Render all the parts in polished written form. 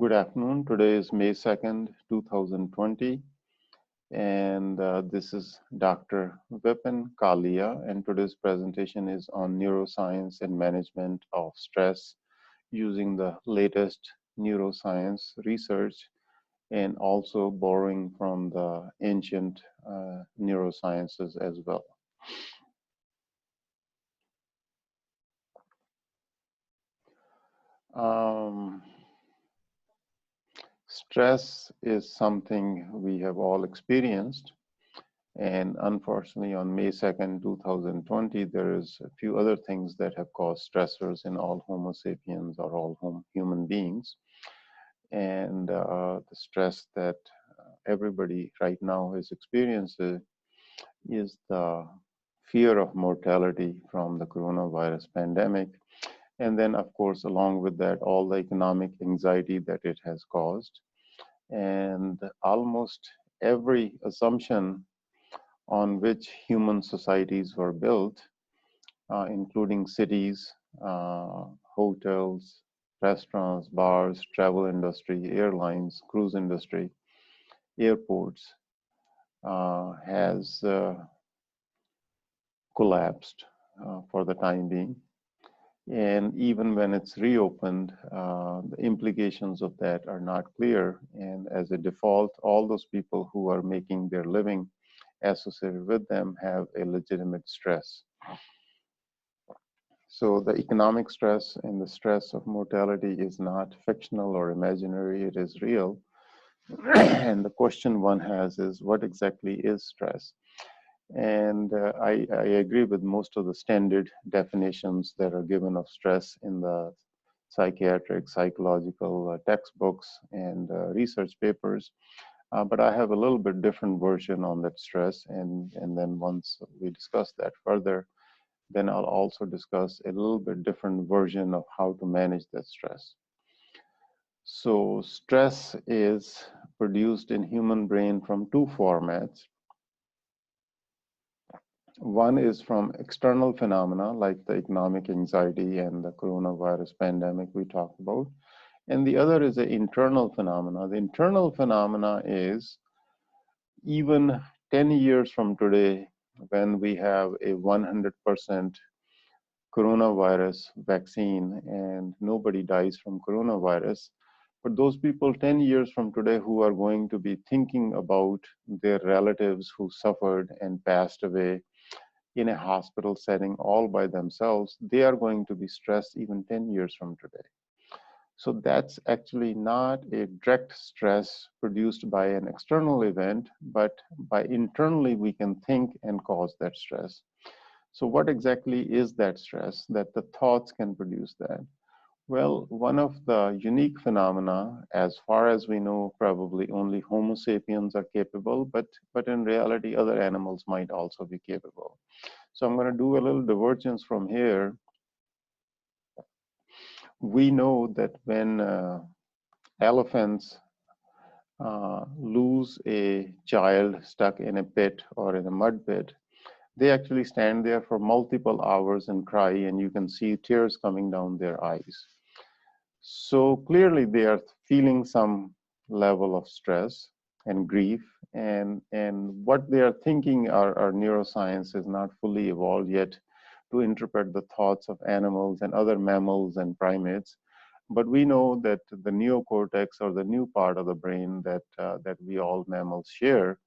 Good afternoon. Today is May 2nd, 2020, and this is Dr. Vipin Kalia, and today's presentation is on neuroscience and management of stress using the latest neuroscience research and also borrowing from the ancient neurosciences as well. Um, Stress is something we have all experienced. And unfortunately, on May 2nd, 2020, there is a few other things that have caused stressors in all Homo sapiens or all human beings. And the stress that everybody right now is experiencing is the fear of mortality from the coronavirus pandemic. And then, of course, along with that, all the economic anxiety that it has caused. And almost every assumption on which human societies were built, including cities, hotels, restaurants, bars, travel industry, airlines, cruise industry, airports, has collapsed for the time being. And even when it's reopened, the implications of that are not clear. And as a default, all those people who are making their living associated with them have a legitimate stress. So the economic stress and the stress of mortality is not fictional or imaginary, it is real. And the question one has is, what exactly is stress? And I agree with most of the standard definitions that are given of stress in the psychiatric, psychological textbooks and research papers. But I have a little bit different version on that stress. And then once we discuss that further, then I'll also discuss a little bit different version of how to manage that stress. So stress is produced in human brain from two formats. One is from external phenomena like the economic anxiety and the coronavirus pandemic we talked about. And the other is an internal phenomena. The internal phenomena is even 10 years from today, when we have a 100% coronavirus vaccine and nobody dies from coronavirus. But those people 10 years from today who are going to be thinking about their relatives who suffered and passed away in a hospital setting all by themselves, they are going to be stressed even 10 years from today. So that's actually not a direct stress produced by an external event, but by internally we can think and cause that stress. So what exactly is that stress that the thoughts can produce that? Well, one of the unique phenomena, as far as we know, probably only Homo sapiens are capable, but in reality, other animals might also be capable. So I'm going to do a little divergence from here. We know that when elephants lose a child stuck in a pit or in a mud pit, they actually stand there for multiple hours and cry, and you can see tears coming down their eyes. So clearly they are feeling some level of stress and grief, and what they are thinking, our neuroscience is not fully evolved yet to interpret the thoughts of animals and other mammals and primates. But we know that the neocortex, or the new part of the brain that we all mammals share,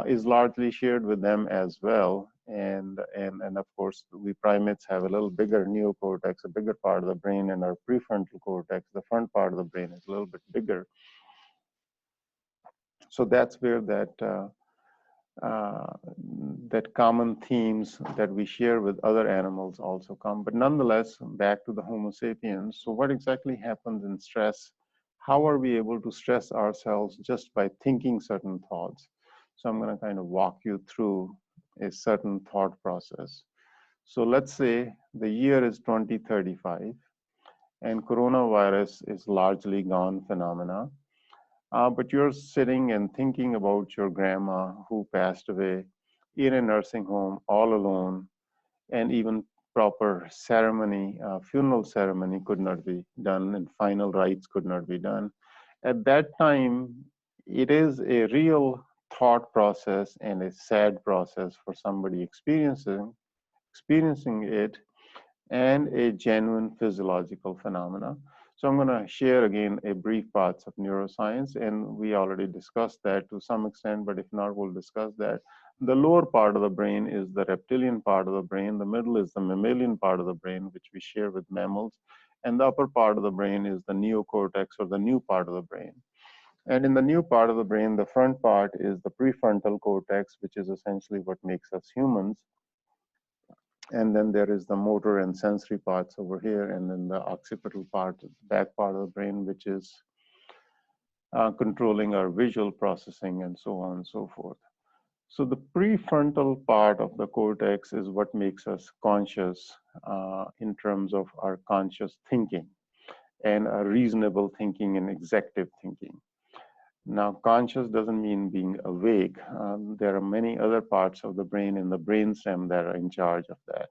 is largely shared with them as well. And of course, we primates have a little bigger neocortex, a bigger part of the brain, and our prefrontal cortex, the front part of the brain, is a little bit bigger. So that's where uh, that common themes that we share with other animals also come. But nonetheless, back to the Homo sapiens. So what exactly happens in stress? How are we able to stress ourselves just by thinking certain thoughts? So I'm going to kind of walk you through a certain thought process. So let's say the year is 2035 and coronavirus is largely gone phenomena. But you're sitting and thinking about your grandma who passed away in a nursing home all alone, and even proper ceremony, funeral ceremony could not be done, and final rites could not be done. At that time, it is a real thought process and a sad process for somebody experiencing it, and a genuine physiological phenomena. So I'm going to share again a brief parts of neuroscience, and we already discussed that to some extent, but if not, we'll discuss that. The lower part of the brain is the reptilian part of the brain. The middle is the mammalian part of the brain, which we share with mammals. And the upper part of the brain is the neocortex, or the new part of the brain. And in the new part of the brain, the front part is the prefrontal cortex, which is essentially what makes us humans. And then there is the motor and sensory parts over here, and then the occipital part, back part of the brain, which is controlling our visual processing and so on and so forth. So the prefrontal part of the cortex is what makes us conscious in terms of our conscious thinking and a reasonable thinking and executive thinking. Now, conscious doesn't mean being awake. There are many other parts of the brain in the brainstem that are in charge of that.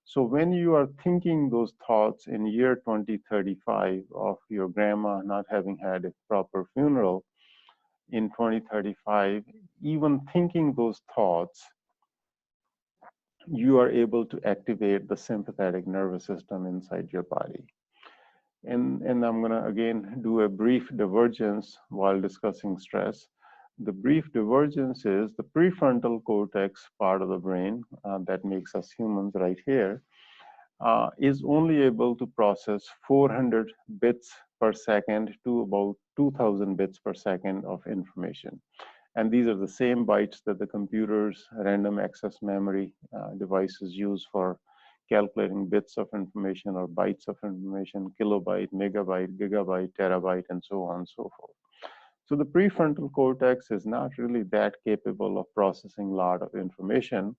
So when you are thinking those thoughts in year 2035 of your grandma not having had a proper funeral in 2035, even thinking those thoughts, you are able to activate the sympathetic nervous system inside your body. And I'm going to again do a brief divergence while discussing stress. The brief divergence is the prefrontal cortex part of the brain that makes us humans right here is only able to process 400 bits per second to about 2000 bits per second of information. And these are the same bytes that the computer's random access memory devices use for calculating bits of information or bytes of information, kilobyte, megabyte, gigabyte, terabyte, and so on and so forth. So the prefrontal cortex is not really that capable of processing a lot of information.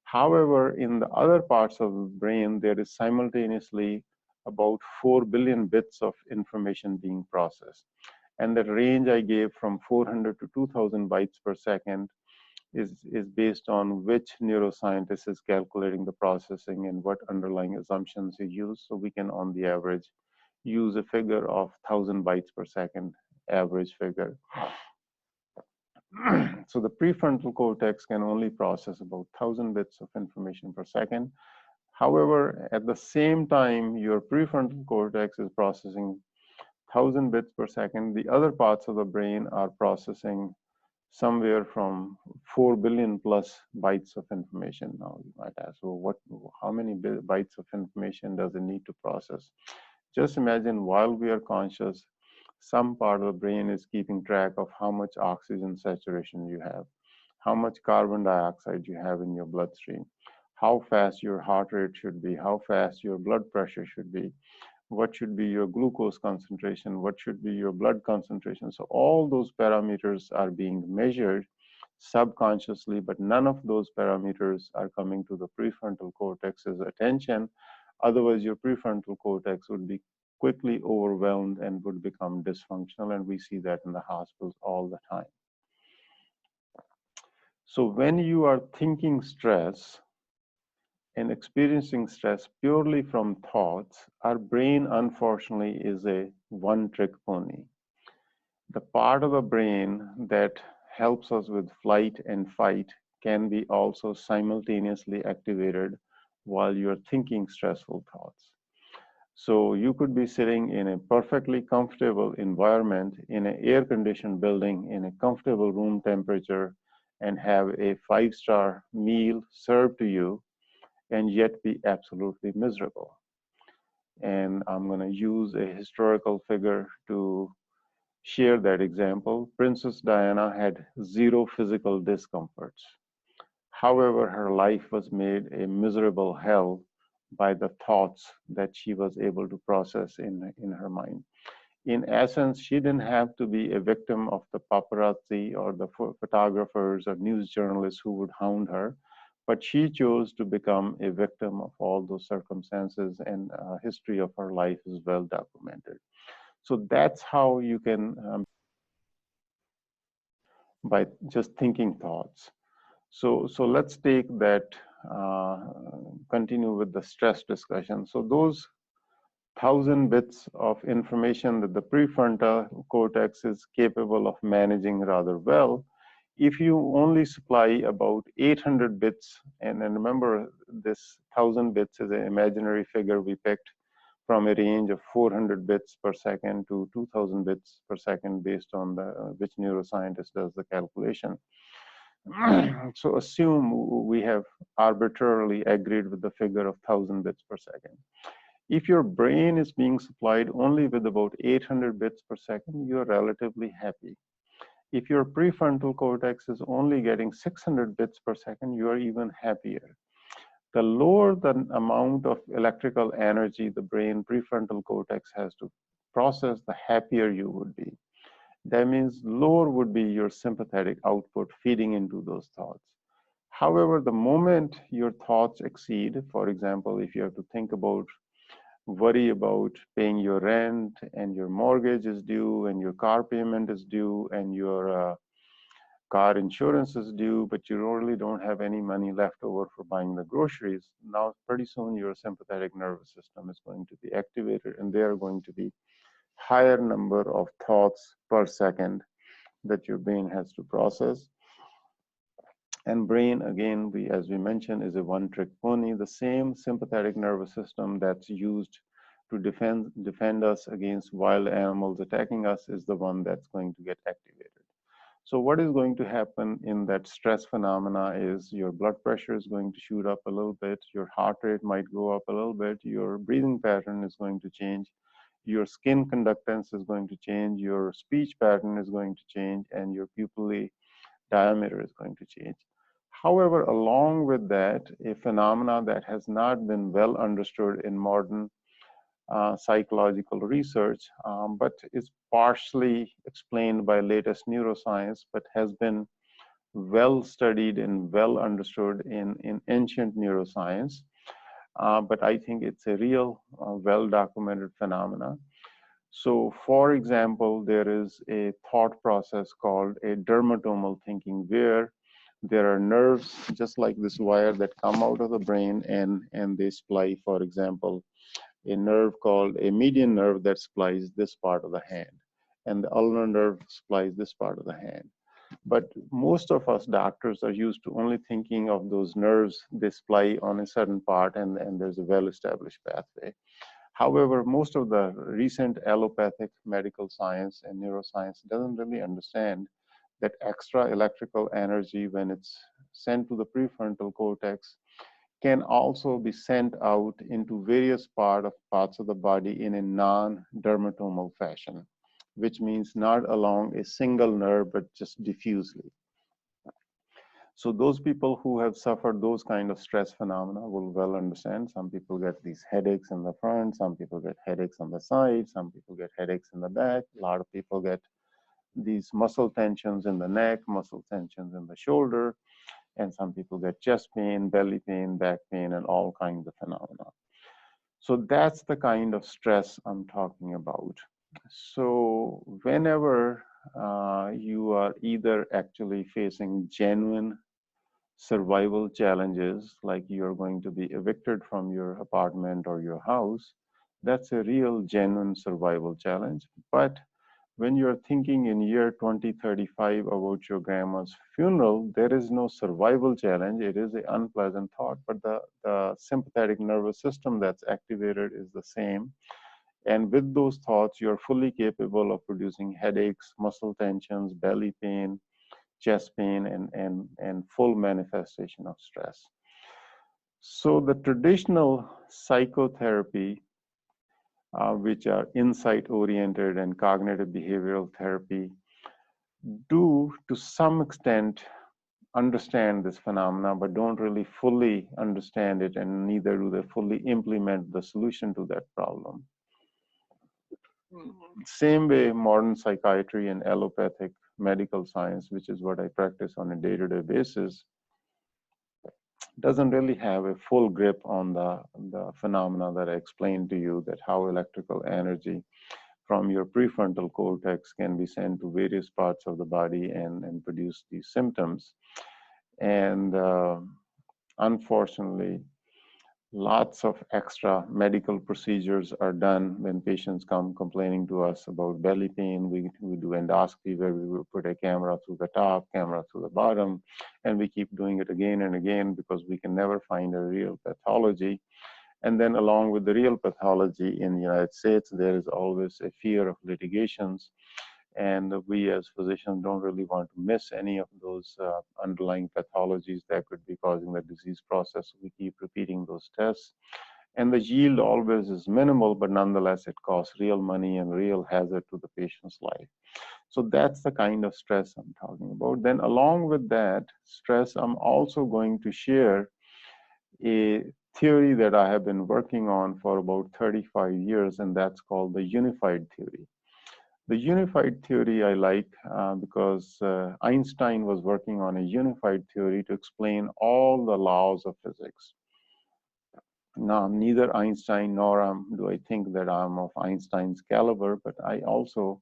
However, in the other parts of the brain, there is simultaneously about 4 billion bits of information being processed. And the range I gave from 400 to 2000 bytes per second is based on which neuroscientist is calculating the processing and what underlying assumptions he used. So we can, on the average, use a figure of 1000 bytes per second average figure. So the prefrontal cortex can only process about 1000 bits of information per second. However, at the same time, your prefrontal cortex is processing 1000 bits per second. The other parts of the brain are processing somewhere from 4 billion plus bytes of information. Now you might ask, well, how many bytes of information does it need to process? Just imagine while we are conscious, some part of the brain is keeping track of how much oxygen saturation you have, how much carbon dioxide you have in your bloodstream, how fast your heart rate should be, how fast your blood pressure should be, what should be your glucose concentration, what should be your blood concentration. So all those parameters are being measured subconsciously, but none of those parameters are coming to the prefrontal cortex's attention. Otherwise, your prefrontal cortex would be quickly overwhelmed and would become dysfunctional, and we see that in the hospitals all the time. So when you are thinking stress and experiencing stress purely from thoughts, our brain, unfortunately, is a one-trick pony. The part of the brain that helps us with flight and fight can be also simultaneously activated while you're thinking stressful thoughts. So you could be sitting in a perfectly comfortable environment in an air-conditioned building in a comfortable room temperature and have a 5-star meal served to you and yet be absolutely miserable. And I'm going to use a historical figure to share that example. Princess Diana had zero physical discomforts. However, her life was made a miserable hell by the thoughts that she was able to process in her mind. In essence, she didn't have to be a victim of the paparazzi or the photographers or news journalists who would hound her, but she chose to become a victim of all those circumstances, and history of her life is well documented. So that's how you can, by just thinking thoughts. So let's take that uh, continue with the stress discussion. So those 1,000 bits of information that the prefrontal cortex is capable of managing rather well, if you only supply about 800 bits, and remember this 1,000 bits is an imaginary figure we picked from a range of 400 bits per second to 2,000 bits per second based on the which neuroscientist does the calculation. So assume we have arbitrarily agreed with the figure of 1,000 bits per second. If your brain is being supplied only with about 800 bits per second, you're relatively happy. If your prefrontal cortex is only getting 600 bits per second, you are even happier. The lower the amount of electrical energy the brain prefrontal cortex has to process, the happier you would be. That means lower would be your sympathetic output feeding into those thoughts. However, the moment your thoughts exceed, for example, if you have to think about, worry about paying your rent and your mortgage is due and your car payment is due and your car insurance is due, but you really don't have any money left over for buying the groceries. Now, pretty soon your sympathetic nervous system is going to be activated and there are going to be higher number of thoughts per second that your brain has to process. And brain, again, as we mentioned, is a one-trick pony. The same sympathetic nervous system that's used to defend us against wild animals attacking us is the one that's going to get activated. So what is going to happen in that stress phenomena is your blood pressure is going to shoot up a little bit, your heart rate might go up a little bit, your breathing pattern is going to change, your skin conductance is going to change, your speech pattern is going to change, and your pupillary diameter is going to change. However, along with that, a phenomena that has not been well understood in modern psychological research, but is partially explained by latest neuroscience, but has been well studied and well understood in ancient neuroscience. But I think it's a real well documented phenomena. So, for example, there is a thought process called a dermatomal thinking, where there are nerves just like this wire that come out of the brain and they supply, for example, a nerve called a median nerve that supplies this part of the hand, and the ulnar nerve supplies this part of the hand. But most of us doctors are used to only thinking of those nerves they supply on a certain part, and there's a well-established pathway. However, most of the recent allopathic medical science and neuroscience doesn't really understand that extra electrical energy, when it's sent to the prefrontal cortex, can also be sent out into various parts of the body in a non-dermatomal fashion, which means not along a single nerve, but just diffusely. So those people who have suffered those kind of stress phenomena will well understand. Some people get these headaches in the front, some people get headaches on the side, some people get headaches in the back. A lot of people get these muscle tensions in the neck, muscle tensions in the shoulder, and some people get chest pain, belly pain, back pain, and all kinds of phenomena. So that's the kind of stress I'm talking about. So whenever you are either actually facing genuine survival challenges, like you're going to be evicted from your apartment or your house, that's a real genuine survival challenge. But when you're thinking in year 2035 about your grandma's funeral, there is no survival challenge. It is an unpleasant thought, but the sympathetic nervous system that's activated is the same. And with those thoughts, you're fully capable of producing headaches, muscle tensions, belly pain, chest pain, and full manifestation of stress. So the traditional psychotherapy, which are insight-oriented and cognitive behavioral therapy, do to some extent understand this phenomena, but don't really fully understand it, and neither do they fully implement the solution to that problem. Same way, modern psychiatry and allopathic medical science, which is what I practice on a day-to-day basis, doesn't really have a full grip on the phenomena that I explained to you, that how electrical energy from your prefrontal cortex can be sent to various parts of the body and produce these symptoms. And unfortunately, lots of extra medical procedures are done when patients come complaining to us about belly pain. We do endoscopy where we will put a camera through the top, camera through the bottom, and we keep doing it again and again because we can never find a real pathology. And then along with the real pathology in the United States, there is always a fear of litigations. And we as physicians don't really want to miss any of those underlying pathologies that could be causing the disease process. We keep repeating those tests. And the yield always is minimal, but nonetheless, it costs real money and real hazard to the patient's life. So that's the kind of stress I'm talking about. Then along with that stress, I'm also going to share a theory that I have been working on for about 35 years, and that's called the unified theory. The unified theory I like because Einstein was working on a unified theory to explain all the laws of physics. Now, neither Einstein nor do I think that I'm of Einstein's caliber, but I also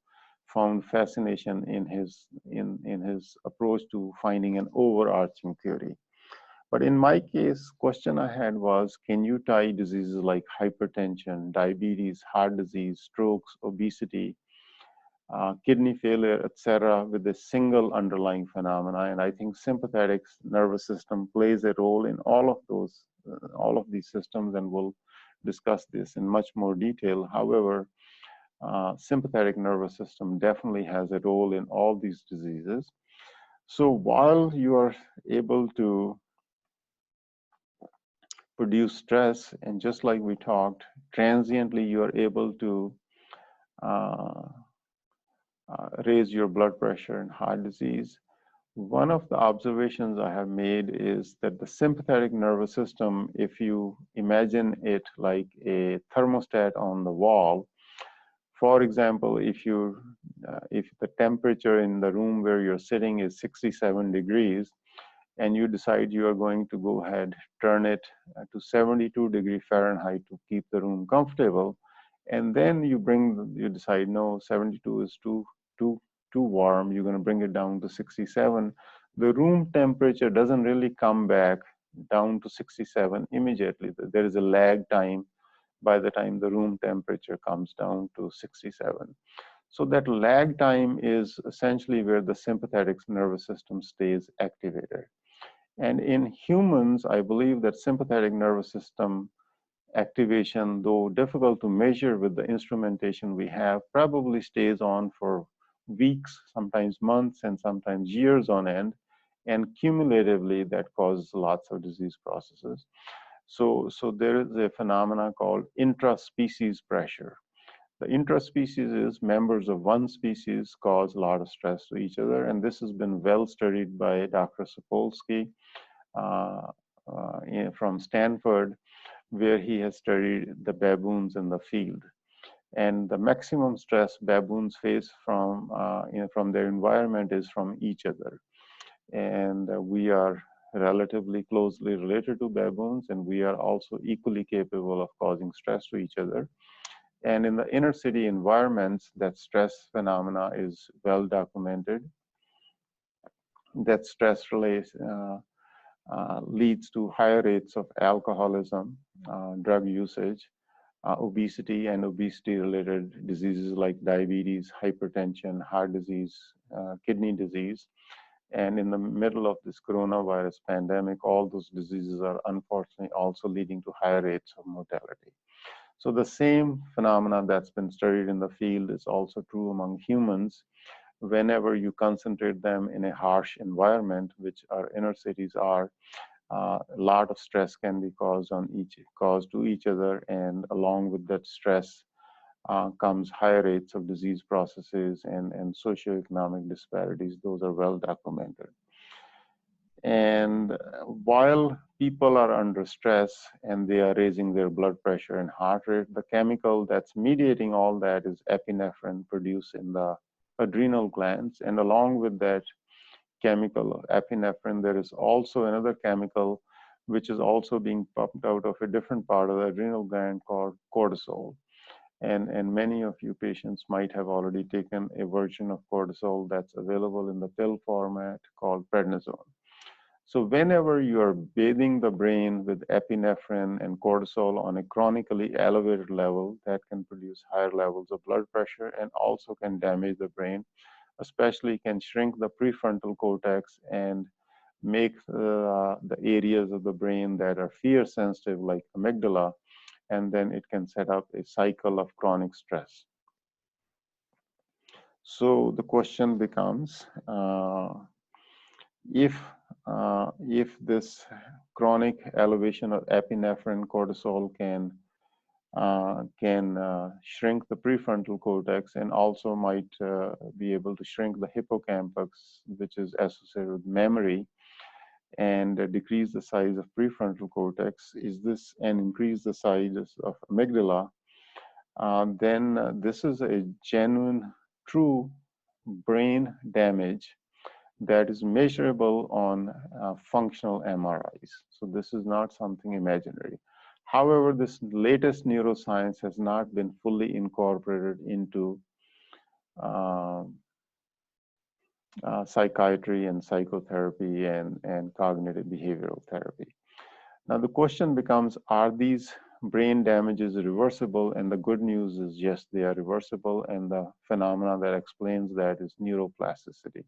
found fascination in his approach to finding an overarching theory. But in my case, question I had was, can you tie diseases like hypertension, diabetes, heart disease, strokes, obesity, kidney failure, etc., with a single underlying phenomena? And I think sympathetic nervous system plays a role in all of these systems, and we'll discuss this in much more detail. However, sympathetic nervous system definitely has a role in all these diseases. So while you are able to produce stress, and just like we talked, transiently you are able to uh, raise your blood pressure and heart disease. One of the observations I have made is that the sympathetic nervous system, if you imagine it like a thermostat on the wall, for example, if the temperature in the room where you're sitting is 67 degrees, and you decide you are going to go ahead, turn it to 72°F to keep the room comfortable, and then you decide, no, 72 is too warm, you're going to bring it down to 67. The room temperature doesn't really come back down to 67 immediately. There is a lag time by the time the room temperature comes down to 67. So that lag time is essentially where the sympathetic nervous system stays activated. And in humans, I believe that sympathetic nervous system activation, though difficult to measure with the instrumentation we have, probably stays on for weeks, sometimes months, and sometimes years on end. And cumulatively, that causes lots of disease processes. So there is a phenomena called intraspecies pressure. The intraspecies is members of one species cause a lot of stress to each other, and this has been well studied by Dr. Sapolsky from Stanford, where he has studied the baboons in the field. And the maximum stress baboons face from their environment is from each other. And we are relatively closely related to baboons, and we are also equally capable of causing stress to each other. And in the inner city environments, that stress phenomena is well documented. That stress leads to higher rates of alcoholism, drug usage, obesity, and obesity-related diseases like diabetes, hypertension, heart disease, kidney disease. And in the middle of this coronavirus pandemic, all those diseases are unfortunately also leading to higher rates of mortality. So the same phenomena that's been studied in the field is also true among humans. Whenever you concentrate them in a harsh environment, which our inner cities are, a lot of stress can be caused to each other, and along with that stress comes higher rates of disease processes and socioeconomic disparities. Those are well documented. And while people are under stress and they are raising their blood pressure and heart rate, the chemical that's mediating all that is epinephrine produced in the adrenal glands. And along with that chemical of epinephrine, there is also another chemical which is also being pumped out of a different part of the adrenal gland called cortisol. And many of you patients might have already taken a version of cortisol that's available in the pill format called prednisone. So whenever you are bathing the brain with epinephrine and cortisol on a chronically elevated level, that can produce higher levels of blood pressure and also can damage the brain, especially can shrink the prefrontal cortex and make the areas of the brain that are fear sensitive, like amygdala, and then it can set up a cycle of chronic stress. So the question becomes, if this chronic elevation of epinephrine cortisol can shrink the prefrontal cortex and also might be able to shrink the hippocampus, which is associated with memory, and decrease the size of prefrontal cortex, is this and increase the size of amygdala, then this is a genuine, true brain damage that is measurable on functional MRIs. So this is not something imaginary. However, this latest neuroscience has not been fully incorporated into uh, psychiatry and psychotherapy and cognitive behavioral therapy. Now the question becomes, are these brain damages reversible? And the good news is yes, they are reversible, and the phenomena that explains that is neuroplasticity.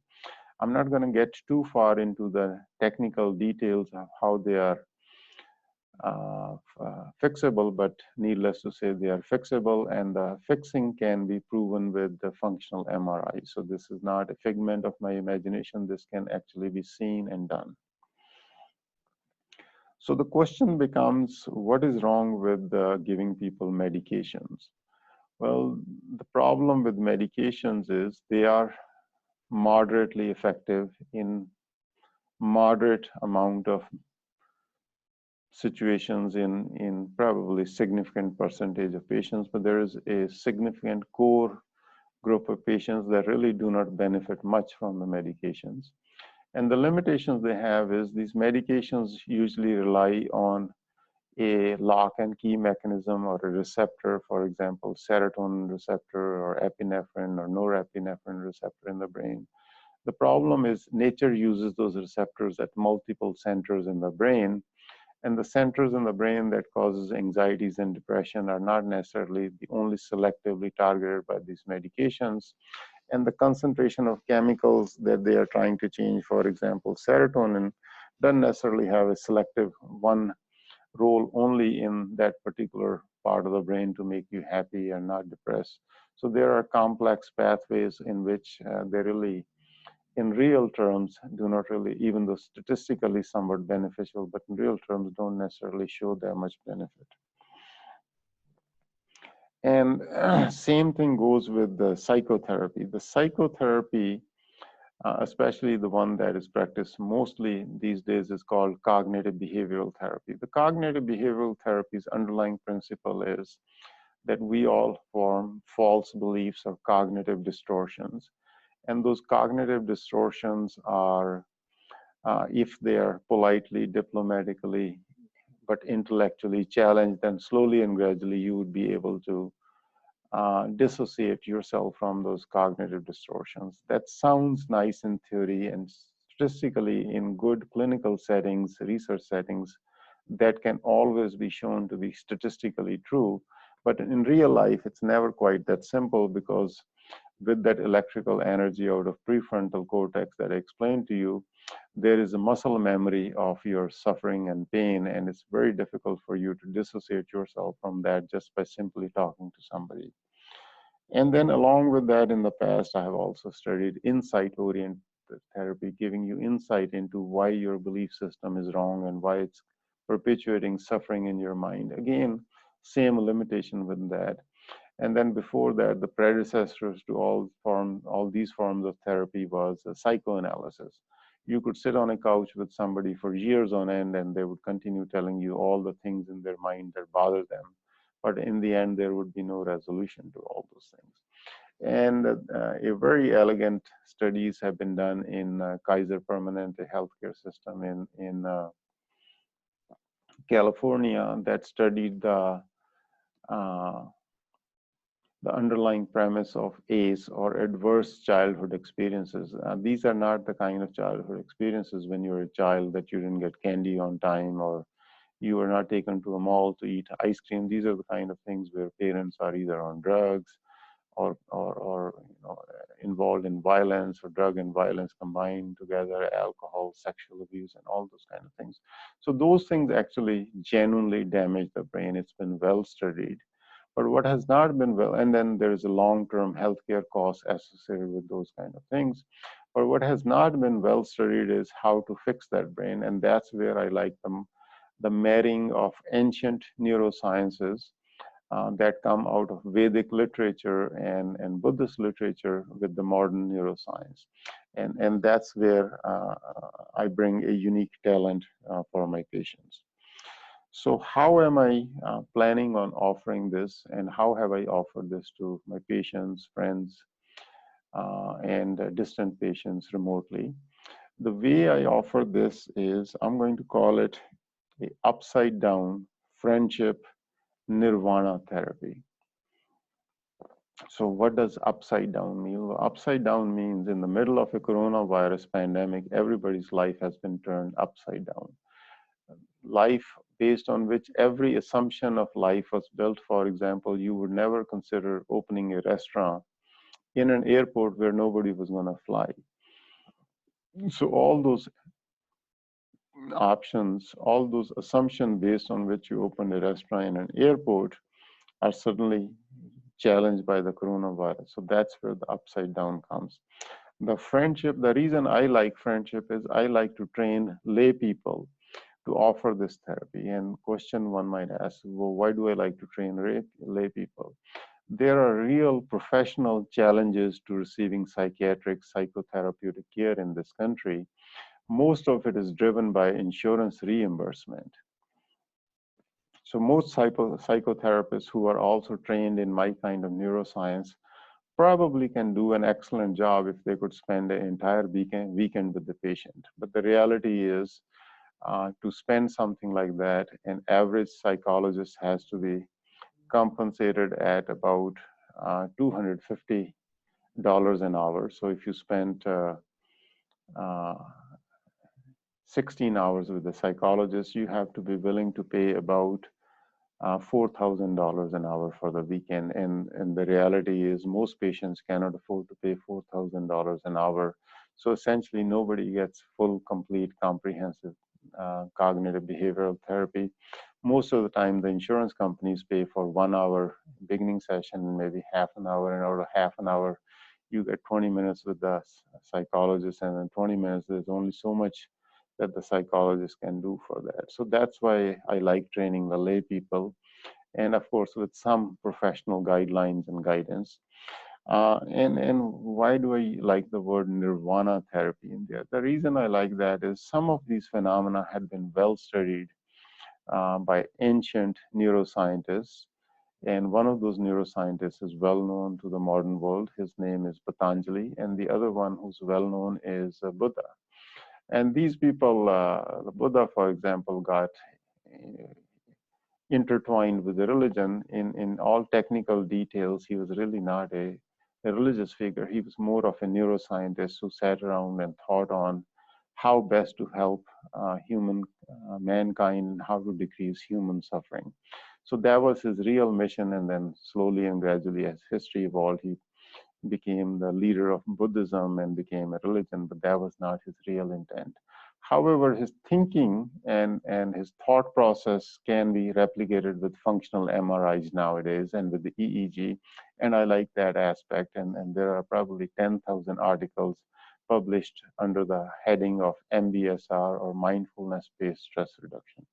I'm not going to get too far into the technical details of how they are fixable, but needless to say, they are fixable, and the fixing can be proven with the functional MRI. So this is not a figment of my imagination. This can actually be seen and done. So the question becomes, what is wrong with giving people medications? Well, the problem with medications is they are moderately effective in moderate amount of situations in probably significant percentage of patients, but there is a significant core group of patients that really do not benefit much from the medications. And the limitations they have is these medications usually rely on a lock and key mechanism or a receptor, for example, serotonin receptor or epinephrine or norepinephrine receptor in the brain. The problem is nature uses those receptors at multiple centers in the brain, and the centers in the brain that causes anxieties and depression are not necessarily the only selectively targeted by these medications. And the concentration of chemicals that they are trying to change, for example, serotonin, doesn't necessarily have a selective one role only in that particular part of the brain to make you happy and not depressed. So there are complex pathways in which they really, in real terms, do not really, even though statistically somewhat beneficial, but in real terms don't necessarily show that much benefit. And same thing goes with the psychotherapy. The psychotherapy, especially the one that is practiced mostly these days, is called cognitive behavioral therapy. The cognitive behavioral therapy's underlying principle is that we all form false beliefs or cognitive distortions. And those cognitive distortions are, if they are politely, diplomatically, but intellectually challenged, then slowly and gradually you would be able to dissociate yourself from those cognitive distortions. That sounds nice in theory, and statistically in good clinical settings, research settings, that can always be shown to be statistically true. But in real life, it's never quite that simple, because with that electrical energy out of prefrontal cortex that I explained to you, there is a muscle memory of your suffering and pain, and it's very difficult for you to dissociate yourself from that just by simply talking to somebody. And then along with that, in the past, I have also studied insight-oriented therapy, giving you insight into why your belief system is wrong and why it's perpetuating suffering in your mind. Again, same limitation with that. And then before that, the predecessors to all these forms of therapy was psychoanalysis. You could sit on a couch with somebody for years on end, and they would continue telling you all the things in their mind that bother them. But in the end, there would be no resolution to all those things. And a very elegant studies have been done in Kaiser Permanente healthcare system in California that studied the the underlying premise of ACE, or adverse childhood experiences. These are not the kind of childhood experiences when you're a child that you didn't get candy on time, or you were not taken to a mall to eat ice cream. These are the kind of things where parents are either on drugs, or involved in violence, or drug and violence combined together, alcohol, sexual abuse, and all those kind of things. So those things actually genuinely damage the brain. It's been well studied. But what has not been well, and then there is a long-term healthcare cost associated with those kind of things. But what has not been well studied is how to fix that brain, and that's where I like the marrying of ancient neurosciences that come out of Vedic literature and Buddhist literature with the modern neuroscience. And that's where I bring a unique talent for my patients. So how am I planning on offering this, and how have I offered this to my patients, friends, and distant patients remotely? The way I offer this is I'm going to call it a upside down friendship Nirvana therapy. So what does upside down mean? Well, upside down means in the middle of a coronavirus pandemic, everybody's life has been turned upside down. Life based on which every assumption of life was built. For example, you would never consider opening a restaurant in an airport where nobody was going to fly. So all those options, all those assumptions based on which you opened a restaurant in an airport are suddenly challenged by the coronavirus. So that's where the upside down comes. The friendship, the reason I like friendship is I like to train lay people to offer this therapy. And question one might ask, well, why do I like to train lay people? There are real professional challenges to receiving psychiatric psychotherapeutic care in this country. Most of it is driven by insurance reimbursement. So most psychotherapists who are also trained in my kind of neuroscience probably can do an excellent job if they could spend an entire weekend with the patient. But the reality is, to spend something like that, an average psychologist has to be compensated at about $250 an hour. So if you spend uh, 16 hours with a psychologist, you have to be willing to pay about $4,000 an hour for the weekend. And the reality is most patients cannot afford to pay $4,000 an hour. So essentially nobody gets full, complete, comprehensive cognitive behavioral therapy. Most of the time the insurance companies pay for 1 hour beginning session, maybe half an hour, and out of half an hour, you get 20 minutes with the psychologist, and in 20 minutes, there's only so much that the psychologist can do for that. So that's why I like training the lay people, and of course with some professional guidelines and guidance. And why do I like the word nirvana therapy in there? The reason I like that is some of these phenomena had been well studied by ancient neuroscientists. And one of those neuroscientists is well known to the modern world. His name is Patanjali. And the other one who's well known is Buddha. And these people, the Buddha, for example, got intertwined with the religion in all technical details. He was really not a religious figure. He was more of a neuroscientist who sat around and thought on how best to help mankind, and how to decrease human suffering. So that was his real mission. And then slowly and gradually, as history evolved, he became the leader of Buddhism and became a religion, but that was not his real intent. However, his thinking and his thought process can be replicated with functional MRIs nowadays and with the EEG. And I like that aspect. And there are probably 10,000 articles published under the heading of MBSR, or mindfulness-based stress reduction.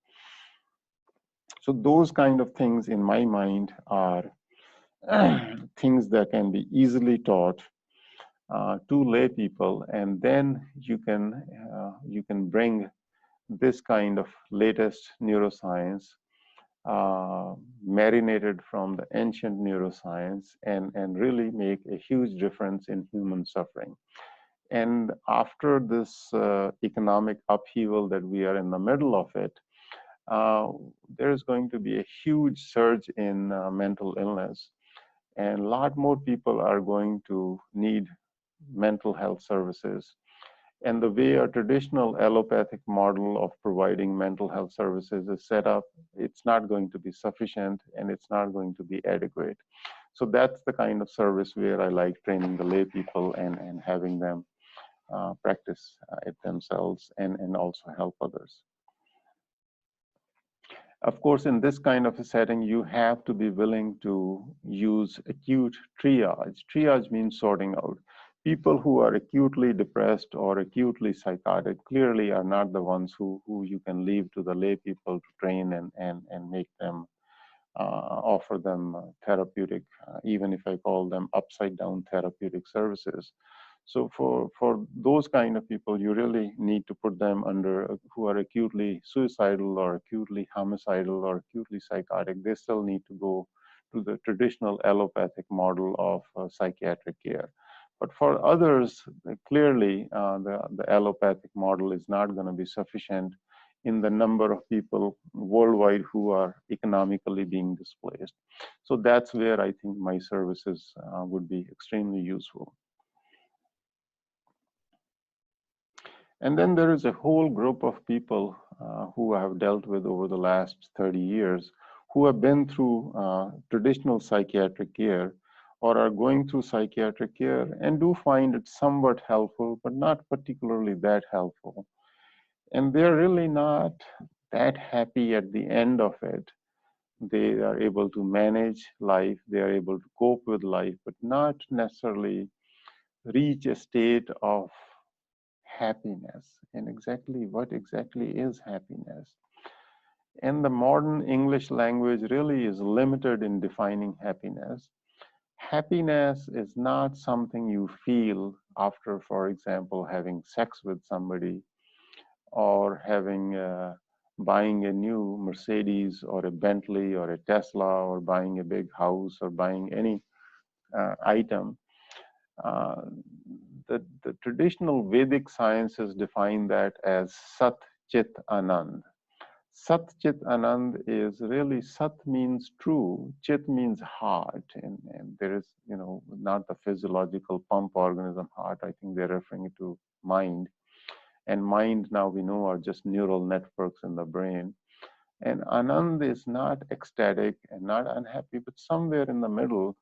So those kind of things in my mind are things that can be easily taught to lay people, and then you can bring this kind of latest neuroscience marinated from the ancient neuroscience, and really make a huge difference in human suffering. And after this economic upheaval that we are in the middle of it, there's going to be a huge surge in mental illness. and a lot more people are going to need mental health services. And the way a traditional allopathic model of providing mental health services is set up, it's not going to be sufficient and it's not going to be adequate. So that's the kind of service where I like training the lay people and having them practice it themselves and also help others. Of course, in this kind of a setting, you have to be willing to use acute triage. Triage means sorting out. People who are acutely depressed or acutely psychotic clearly are not the ones who you can leave to the lay people to train and make them offer them therapeutic, even if I call them upside down therapeutic services. So for those kind of people, you really need to put them under who are acutely suicidal or acutely homicidal or acutely psychotic. They still need to go to the traditional allopathic model of psychiatric care. But for others, clearly the allopathic model is not going to be sufficient in the number of people worldwide who are economically being displaced. So that's where I think my services would be extremely useful. And then there is a whole group of people who I have dealt with over the last 30 years who have been through traditional psychiatric care or are going through psychiatric care and do find it somewhat helpful, but not particularly that helpful. And they're really not that happy at the end of it. They are able to manage life, they are able to cope with life, but not necessarily reach a state of happiness. And exactly what exactly is happiness? And the modern English language really is limited in defining happiness. Happiness is not something you feel after, for example, having sex with somebody or having buying a new Mercedes or a Bentley or a Tesla or buying a big house or buying any item. Uh, the traditional Vedic sciences define that as Sat Chit Anand. Sat Chit Anand is really Sat means true, Chit means heart, and there is, not the physiological pump organism heart. I think they're referring to mind. And mind, now we know, are just neural networks in the brain. And Anand is not ecstatic and not unhappy, but somewhere in the middle,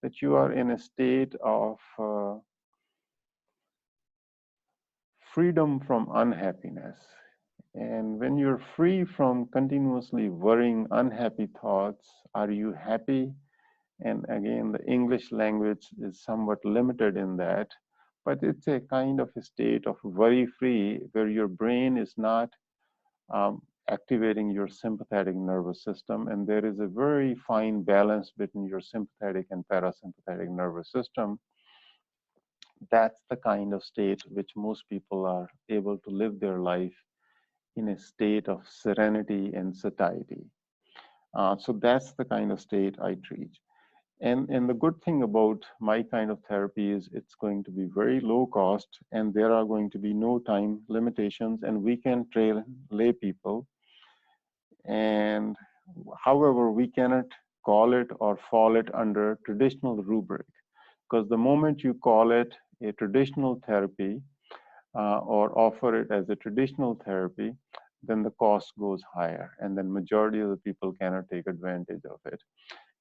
that you are in a state of freedom from unhappiness. And when you're free from continuously worrying unhappy thoughts, are you happy? And again, the English language is somewhat limited in that, but it's a kind of a state of worry free where your brain is not activating your sympathetic nervous system. And there is a very fine balance between your sympathetic and parasympathetic nervous system. That's the kind of state which most people are able to live their life in a state of serenity and satiety. So that's the kind of state I treat. And the good thing about my kind of therapy is it's going to be very low cost and there are going to be no time limitations and we can train lay people. And however, we cannot call it or fall it under traditional rubric because the moment you call it a traditional therapy or offer it as a traditional therapy, then the cost goes higher and then majority of the people cannot take advantage of it.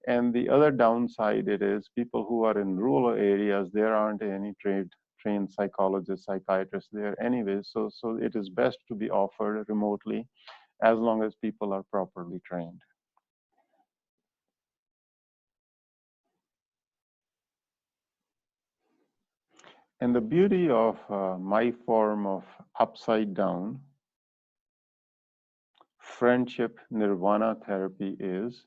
And the other downside it is people who are in rural areas, there aren't any trained psychologists, psychiatrists there anyway. So it is best to be offered remotely as long as people are properly trained. And the beauty of my form of upside down friendship nirvana therapy is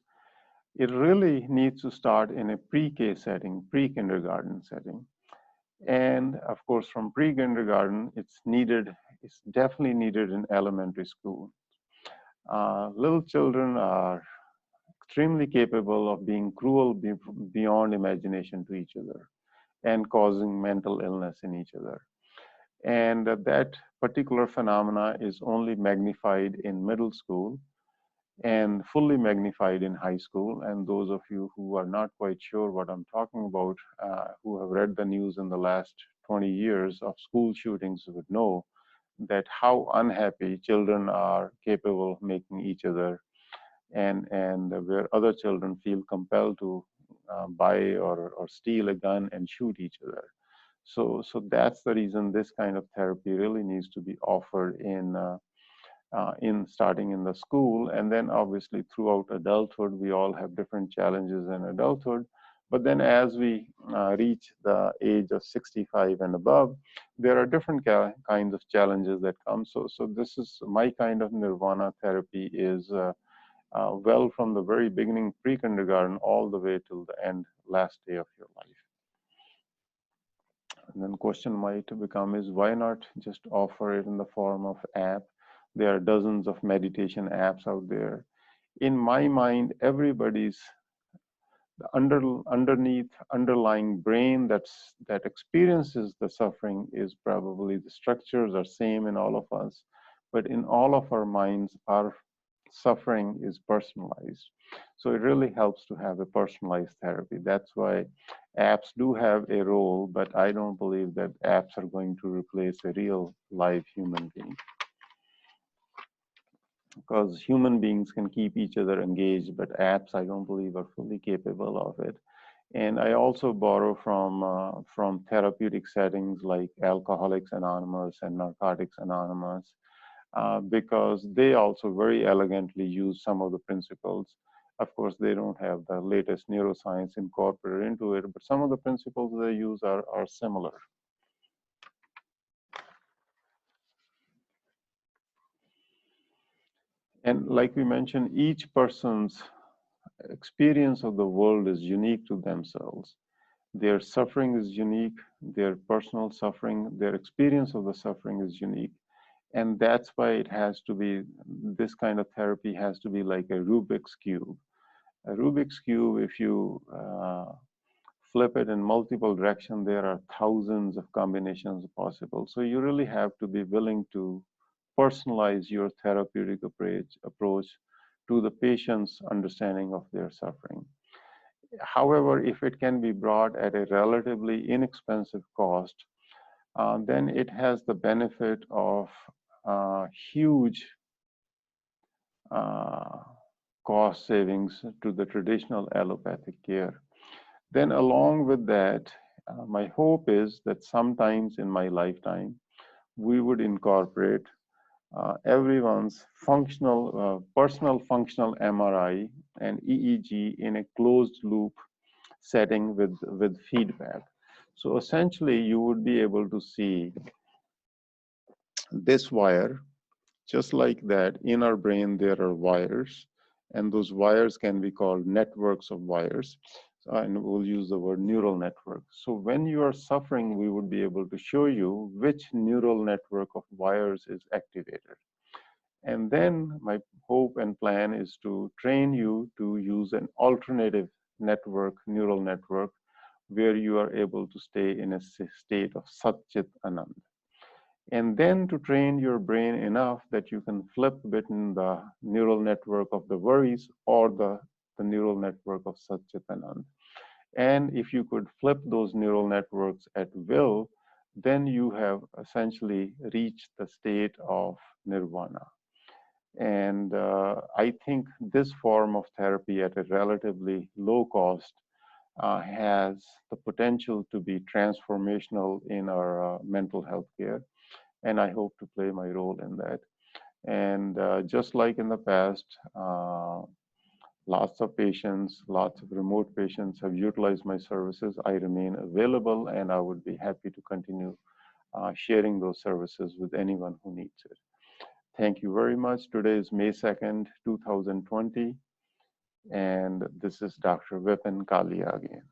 it really needs to start in a pre-K setting, pre-kindergarten setting. And of course, from pre-kindergarten, it's definitely needed in elementary school. Little children are extremely capable of being cruel beyond imagination to each other and causing mental illness in each other. And that particular phenomena is only magnified in middle school. and fully magnified in high school. And those of you who are not quite sure what I'm talking about, who have read the news in the last 20 years of school shootings, would know that how unhappy children are capable of making each other, and where other children feel compelled to buy or steal a gun and shoot each other. So that's the reason this kind of therapy really needs to be offered in starting in the school, and then obviously throughout adulthood. We all have different challenges in adulthood, but then as we reach the age of 65 and above, there are different kinds of challenges that come. So this is my kind of nirvana therapy is well from the very beginning, pre-kindergarten, all the way till the end, last day of your life. And then question might become is, why not just offer it in the form of app? There are dozens of meditation apps out there. In my mind, everybody's underneath underlying brain that experiences the suffering is probably the structures are same in all of us, but in all of our minds, our suffering is personalized. So it really helps to have a personalized therapy. That's why apps do have a role, but I don't believe that apps are going to replace a real live human being, because human beings can keep each other engaged, but apps I don't believe are fully capable of it. And I also borrow from therapeutic settings like Alcoholics Anonymous and Narcotics Anonymous, because they also very elegantly use some of the principles. Of course, they don't have the latest neuroscience incorporated into it, but some of the principles they use are similar. And like we mentioned, each person's experience of the world is unique to themselves. Their suffering is unique, their personal suffering, their experience of the suffering is unique. And that's why it has to be, this kind of therapy has to be like a Rubik's Cube. A Rubik's Cube, if you flip it in multiple directions, there are thousands of combinations possible. So you really have to be willing to personalize your therapeutic approach to the patient's understanding of their suffering. However, if it can be brought at a relatively inexpensive cost, then it has the benefit of huge uh, cost savings to the traditional allopathic care. Then along with that, my hope is that sometimes in my lifetime, we would incorporate everyone's personal functional MRI and EEG in a closed loop setting with feedback. So essentially, you would be able to see this wire. Just like that, in our brain, there are wires, and those wires can be called networks of wires. And we'll use the word neural network. So when you are suffering, we would be able to show you which neural network of wires is activated. And then my hope and plan is to train you to use an alternative neural network, where you are able to stay in a state of Sat Chit Anand. And then to train your brain enough that you can flip between the neural network of the worries or the neural network of Sat Chit Anand. And if you could flip those neural networks at will, then you have essentially reached the state of nirvana. And I think this form of therapy at a relatively low cost has the potential to be transformational in our mental health care. And I hope to play my role in that. And just like in the past, lots of patients, lots of remote patients have utilized my services. I remain available, and I would be happy to continue sharing those services with anyone who needs it. Thank you very much. Today is May 2nd, 2020, and this is Dr. Vipin Kalia again.